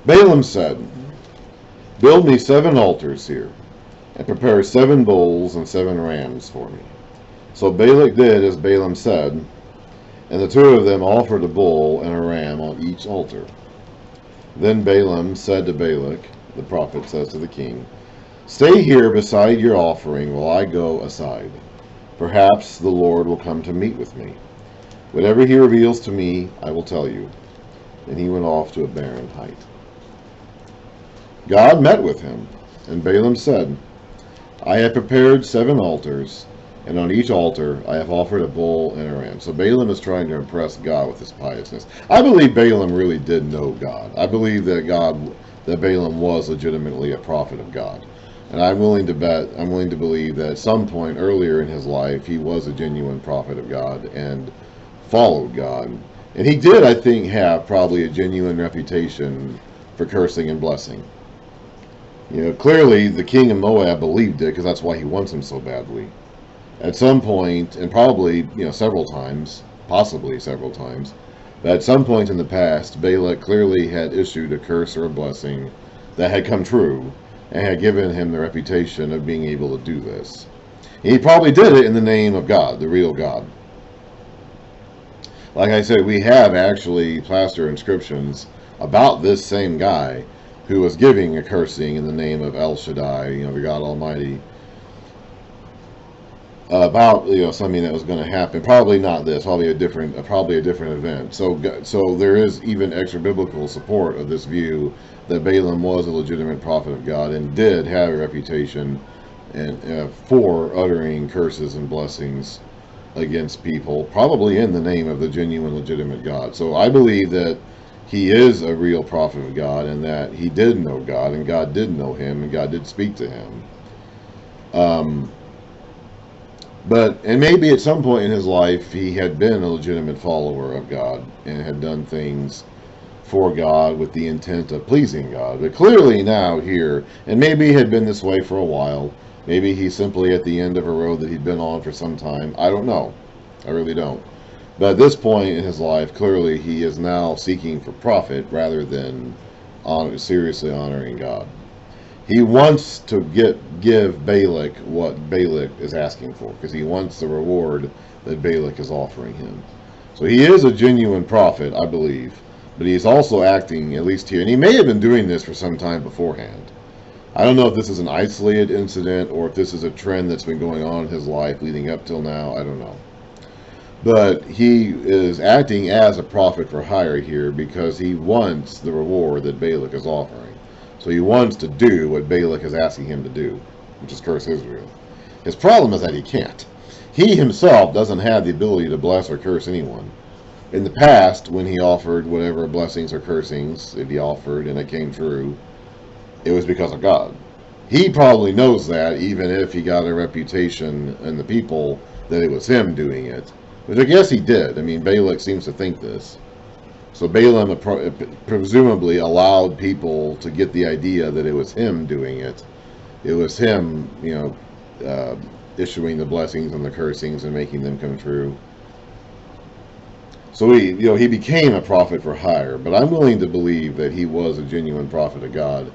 Balaam said, "Build me 7 altars here, and prepare 7 bulls and 7 rams for me." So Balak did as Balaam said, and the 2 of them offered a bull and a ram on each altar. Then Balaam said to Balak, the prophet says to the king, "Stay here beside your offering while I go aside. Perhaps the Lord will come to meet with me. Whatever he reveals to me, I will tell you." And he went off to a barren height. God met with him, and Balaam said, "I have prepared 7 altars, and on each altar I have offered a bull and a ram." So Balaam is trying to impress God with his piousness. I believe Balaam really did know God. I believe that Balaam was legitimately a prophet of God. And I'm willing to believe that at some point earlier in his life, he was a genuine prophet of God and followed God. And he did, I think, have probably a genuine reputation for cursing and blessing. Clearly the king of Moab believed it, because that's why he wants him so badly. At some point, and probably, several times, possibly several times, but at some point in the past, Balak clearly had issued a curse or a blessing that had come true, and had given him the reputation of being able to do this. He probably did it in the name of God, the real God. Like I said, we have actually plaster inscriptions about this same guy who was giving a cursing in the name of El Shaddai, the God Almighty, about something that was going to happen. Probably not this. Probably a different event. So there is even extra biblical support of this view that Balaam was a legitimate prophet of God and did have a reputation for uttering curses and blessings against people, probably in the name of the genuine, legitimate God. So I believe that he is a real prophet of God, and that he did know God, and God did know him, and God did speak to him. And maybe at some point in his life, he had been a legitimate follower of God and had done things for God with the intent of pleasing God. But clearly now here, and maybe he had been this way for a while, maybe he's simply at the end of a road that he'd been on for some time. I don't know. I really don't. But at this point in his life, clearly he is now seeking for profit rather than seriously honoring God. He wants to give Balak what Balak is asking for, because he wants the reward that Balak is offering him. So he is a genuine prophet, I believe, but he's also acting, at least here, and he may have been doing this for some time beforehand. I don't know if this is an isolated incident or if this is a trend that's been going on in his life leading up till now. I don't know. But he is acting as a prophet for hire here because he wants the reward that Balak is offering. So he wants to do what Balak is asking him to do, which is curse Israel. His problem is that he can't. He himself doesn't have the ability to bless or curse anyone. In the past, when he offered whatever blessings or cursings, if he offered and it came true, it was because of God. He probably knows that, even if he got a reputation in the people that it was him doing it. Which I guess he did. I mean, Balak seems to think this. So Balaam presumably allowed people to get the idea that it was him doing it. It was him, issuing the blessings and the cursings and making them come true. So he became a prophet for hire. But I'm willing to believe that he was a genuine prophet of God,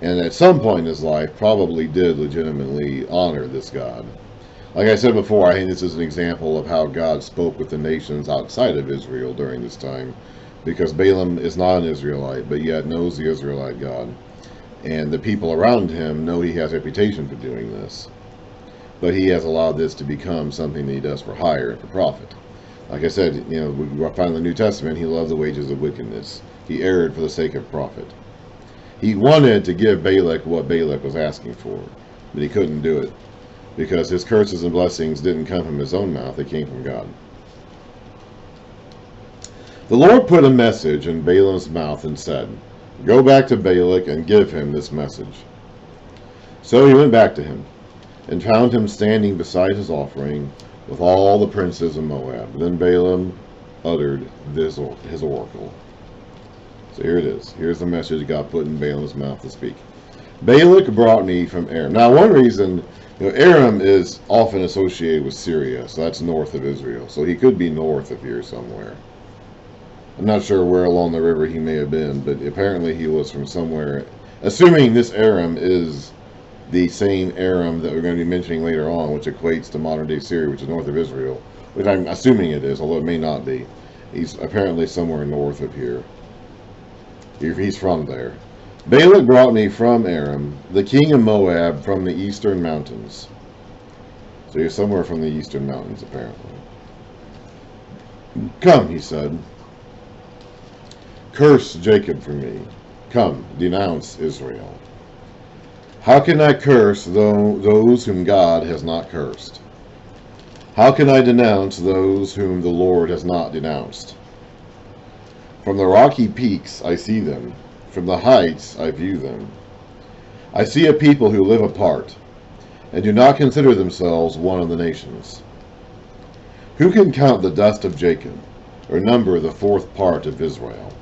and at some point in his life probably did legitimately honor this God. Like I said before, I think this is an example of how God spoke with the nations outside of Israel during this time, because Balaam is not an Israelite, but yet knows the Israelite God. And the people around him know he has a reputation for doing this. But he has allowed this to become something that he does for hire and for profit. Like I said, we find in the New Testament, he loved the wages of wickedness. He erred for the sake of profit. He wanted to give Balak what Balak was asking for, but he couldn't do it, because his curses and blessings didn't come from his own mouth, they came from God. The Lord put a message in Balaam's mouth and said, "Go back to Balak and give him this message." So he went back to him, and found him standing beside his offering with all the princes of Moab. Then Balaam uttered his oracle. So here it is. Here's the message God put in Balaam's mouth to speak. "Balak brought me from Aram." Now, one reason, Aram is often associated with Syria, so that's north of Israel. So he could be north of here somewhere. I'm not sure where along the river he may have been, but apparently he was from somewhere. Assuming this Aram is the same Aram that we're going to be mentioning later on, which equates to modern-day Syria, which is north of Israel, which I'm assuming it is, although it may not be. He's apparently somewhere north of here. He's from there. Balak brought me from Aram, the king of Moab, from the eastern mountains. So he's somewhere from the eastern mountains, apparently. Come, he said. Curse Jacob for me. Come, denounce Israel. How can I curse those whom God has not cursed? How can I denounce those whom the Lord has not denounced? From the rocky peaks I see them. From the heights I view them. I see a people who live apart, and do not consider themselves one of the nations. Who can count the dust of Jacob, or number the fourth part of Israel?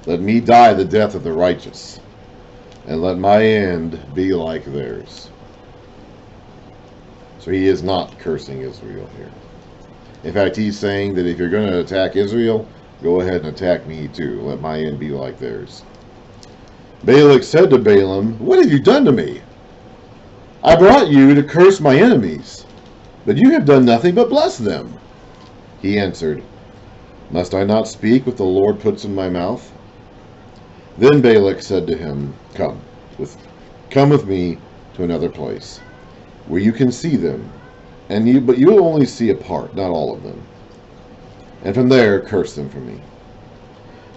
Let me die the death of the righteous, and let my end be like theirs. So he is not cursing Israel here. In fact, he's saying that if you're going to attack Israel, go ahead and attack me too. Let my end be like theirs. Balak said to Balaam, what have you done to me? I brought you to curse my enemies, but you have done nothing but bless them. He answered, must I not speak what the Lord puts in my mouth? Then Balak said to him, come with me to another place, where you can see them, but you will only see a part, not all of them. And from there curse them for me.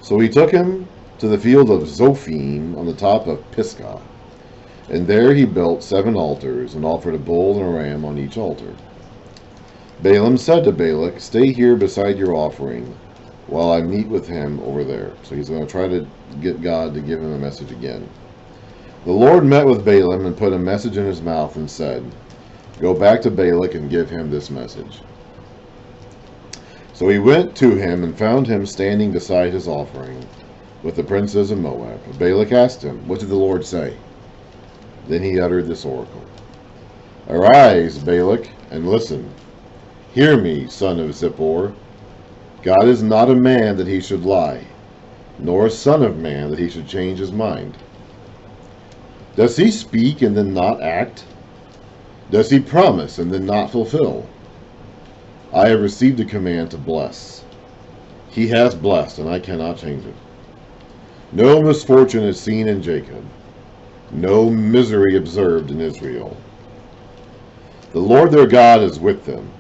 So he took him to the field of Zophim on the top of Pisgah, and there he built 7 altars, and offered a bull and a ram on each altar. Balaam said to Balak, stay here beside your offering, while I meet with him over there. So he's going to try to get God to give him a message again. The Lord met with Balaam and put a message in his mouth and said, go back to Balak and give him this message. So he went to him and found him standing beside his offering with the princes of Moab. Balak asked him, what did the Lord say? Then he uttered this oracle. Arise, Balak, and listen. Hear me, son of Zippor. God is not a man that he should lie, nor a son of man that he should change his mind. Does he speak and then not act? Does he promise and then not fulfill? I have received a command to bless. He has blessed, and I cannot change it. No misfortune is seen in Jacob, no misery observed in Israel. The Lord their God is with them.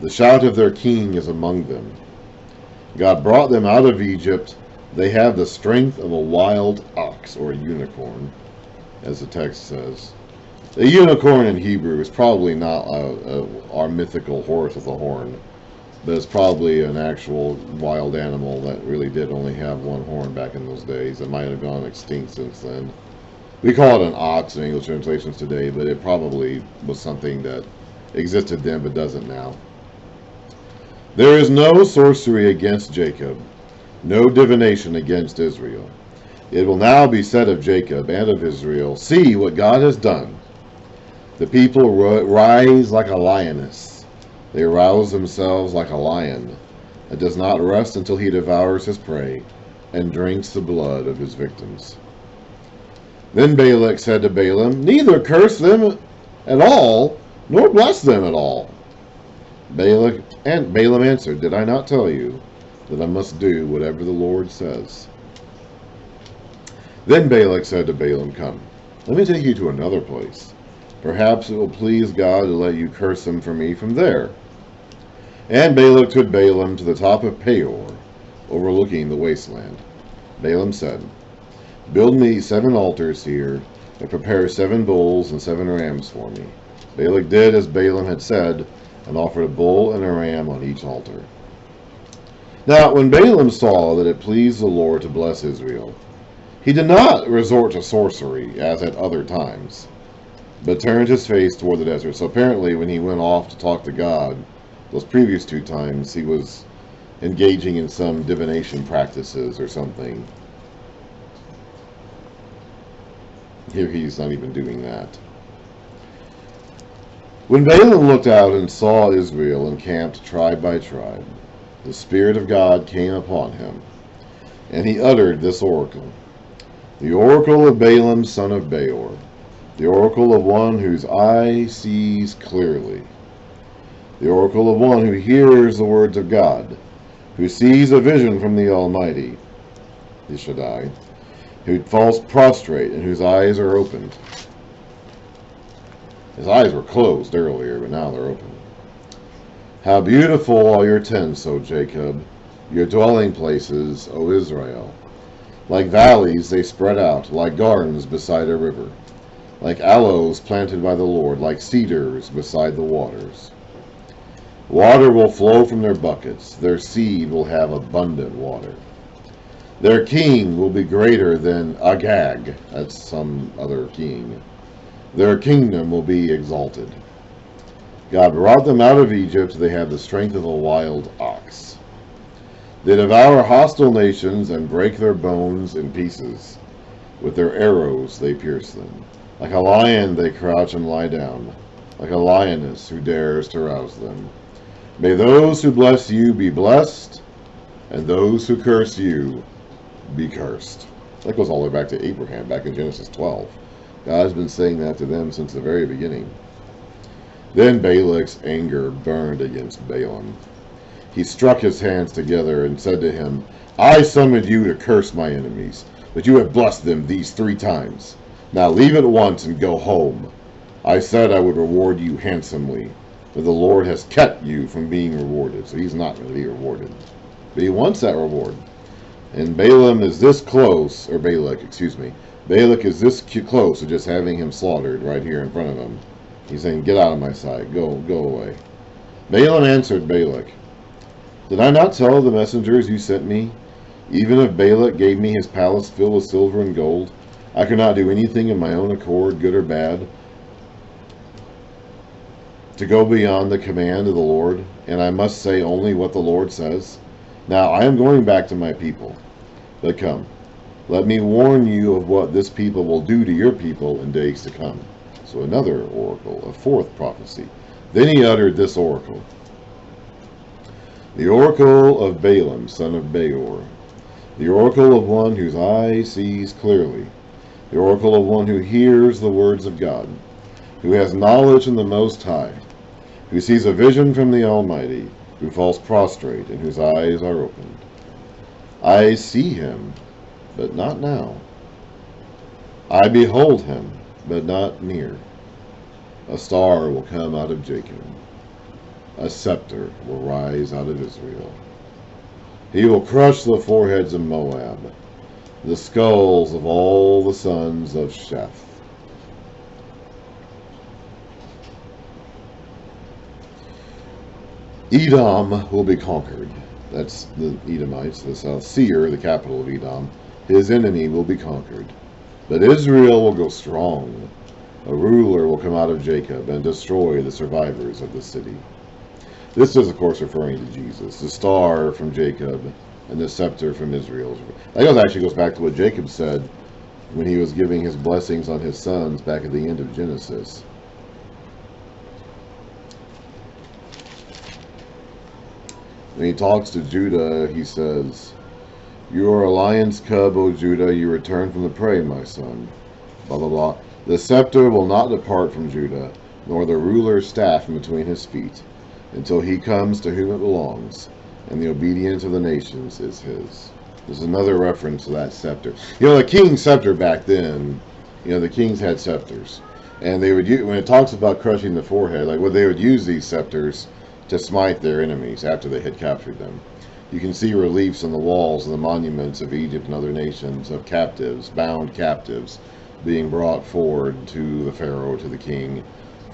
The shout of their king is among them. God brought them out of Egypt. They have the strength of a wild ox or a unicorn, as the text says. A unicorn in Hebrew is probably not our mythical horse with a horn, but it's probably an actual wild animal that really did only have one horn back in those days. It might have gone extinct since then. We call it an ox in English translations today, but it probably was something that existed then but doesn't now. There is no sorcery against Jacob, no divination against Israel. It will now be said of Jacob and of Israel, see what God has done. The people rise like a lioness. They arouse themselves like a lion. It does not rest until he devours his prey and drinks the blood of his victims. Then Balak said to Balaam, neither curse them at all, nor bless them at all. Balaam answered, did I not tell you that I must do whatever the Lord says? Then Balak said to Balaam, come, let me take you to another place. Perhaps it will please God to let you curse them for me from there. And Balak took Balaam to the top of Peor, overlooking the wasteland. Balaam said, build me 7 altars here, and prepare 7 bulls and 7 rams for me. Balak did as Balaam had said, and offered a bull and a ram on each altar. Now, when Balaam saw that it pleased the Lord to bless Israel, he did not resort to sorcery, as at other times, but turned his face toward the desert. So apparently when he went off to talk to God, those previous 2 times, he was engaging in some divination practices or something. Here he's not even doing that. When Balaam looked out and saw Israel encamped tribe by tribe, the Spirit of God came upon him, And he uttered this oracle. The oracle of Balaam, son of Beor. The oracle of one whose eye sees clearly. The oracle of one who hears the words of God, who sees a vision from the Almighty, the Shaddai, who falls prostrate and whose eyes are opened. His eyes were closed earlier, but now they're open. How beautiful are your tents, O Jacob, your dwelling places, O Israel. Like valleys they spread out, like gardens beside a river, like aloes planted by the Lord, like cedars beside the waters. Water will flow from their buckets, their seed will have abundant water. Their king will be greater than Agag, that's some other king. Their kingdom will be exalted. God brought them out of Egypt, they have the strength of a wild ox. They devour hostile nations and break their bones in pieces. With their arrows they pierce them. Like a lion they crouch and lie down, like a lioness who dares to rouse them. May those who bless you be blessed, and those who curse you be cursed. That goes all the way back to Abraham, back in Genesis 12. God's been saying that to them since the very beginning. Then Balak's anger burned against Balaam. He struck his hands together and said to him, I summoned you to curse my enemies, but you have blessed them these 3 times. Now leave at once and go home. I said I would reward you handsomely, but the Lord has kept you from being rewarded, so he's not going to be rewarded. But he wants that reward. And Balaam is this close, or Balak, excuse me. Balak is this close to just having him slaughtered right here in front of him. He's saying, get out of my sight, go away. Balaam answered Balak, did I not tell the messengers you sent me? Even if Balak gave me his palace filled with silver and gold, I could not do anything of my own accord, good or bad, to go beyond the command of the Lord, and I must say only what the Lord says. Now I am going back to my people. But come, let me warn you of what this people will do to your people in days to come. So another oracle, a 4th prophecy. Then he uttered this oracle. The oracle of Balaam, son of Beor. The oracle of one whose eye sees clearly. The oracle of one who hears the words of God, who has knowledge in the Most High, who sees a vision from the Almighty, who falls prostrate and whose eyes are opened. I see him, but not now. I behold him, but not near. A star will come out of Jacob. A scepter will rise out of Israel. He will crush the foreheads of Moab, the skulls of all the sons of Sheth. Edom will be conquered. That's the Edomites, the South Seir, the capital of Edom. His enemy will be conquered. But Israel will go strong. A ruler will come out of Jacob and destroy the survivors of the city. This is, of course, referring to Jesus, the star from Jacob and the scepter from Israel. That actually goes back to what Jacob said when he was giving his blessings on his sons back at the end of Genesis. When he talks to Judah, he says, you are a lion's cub, O Judah, you return from the prey, my son. Blah, blah, blah. The scepter will not depart from Judah, nor the ruler's staff from between his feet, until he comes to whom it belongs, and the obedience of the nations is his. There's another reference to that scepter. You know, the king's scepter back then, the kings had scepters. And they would use, when it talks about crushing the forehead, like, they would use these scepters to smite their enemies after they had captured them. You can see reliefs on the walls of the monuments of Egypt and other nations of captives, bound captives, being brought forward to the Pharaoh, to the king,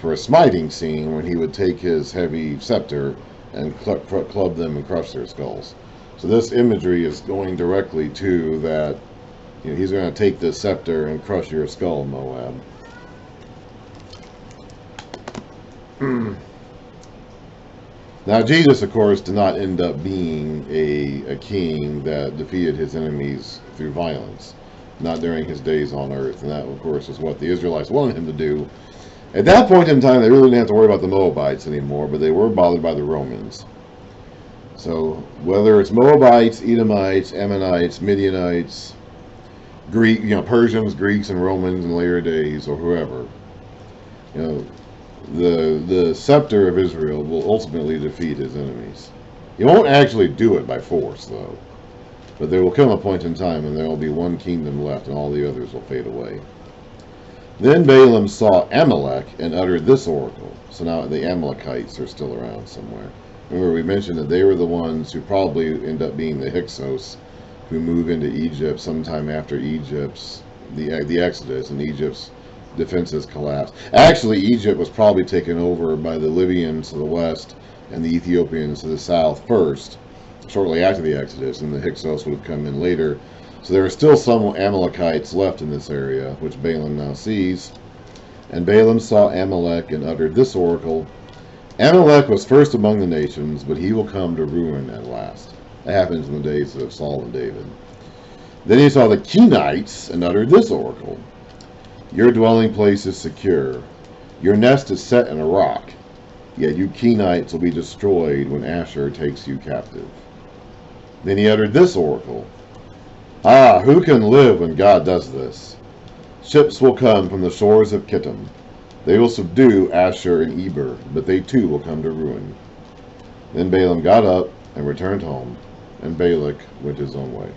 for a smiting scene when he would take his heavy scepter and club them and crush their skulls. So this imagery is going directly to that, he's going to take this scepter and crush your skull, Moab. Now, Jesus, of course, did not end up being a king that defeated his enemies through violence, not during his days on earth. And that, of course, is what the Israelites wanted him to do. At that point in time, they really didn't have to worry about the Moabites anymore, but they were bothered by the Romans. So whether it's Moabites, Edomites, Ammonites, Midianites, Persians, Greeks, and Romans in later days, or whoever, you know, the scepter of Israel will ultimately defeat his enemies. He won't actually do it by force, though. But there will come a point in time when there will be one kingdom left and all the others will fade away. Then Balaam saw Amalek and uttered this oracle. So now the Amalekites are still around somewhere. Remember, we mentioned that they were the ones who probably end up being the Hyksos, who move into Egypt sometime after the Exodus, and Egypt's defenses collapsed. Actually, Egypt was probably taken over by the Libyans to the west and the Ethiopians to the south first, shortly after the Exodus, and the Hyksos would have come in later. So there are still some Amalekites left in this area, which Balaam now sees. And Balaam saw Amalek and uttered this oracle. Amalek was first among the nations, but he will come to ruin at last. That happens in the days of Saul and David. Then he saw the Kenites and uttered this oracle. Your dwelling place is secure. Your nest is set in a rock. Yet you Kenites will be destroyed when Asher takes you captive. Then he uttered this oracle. Ah, who can live when God does this? Ships will come from the shores of Kittim. They will subdue Asher and Eber, but they too will come to ruin. Then Balaam got up and returned home, and Balak went his own way.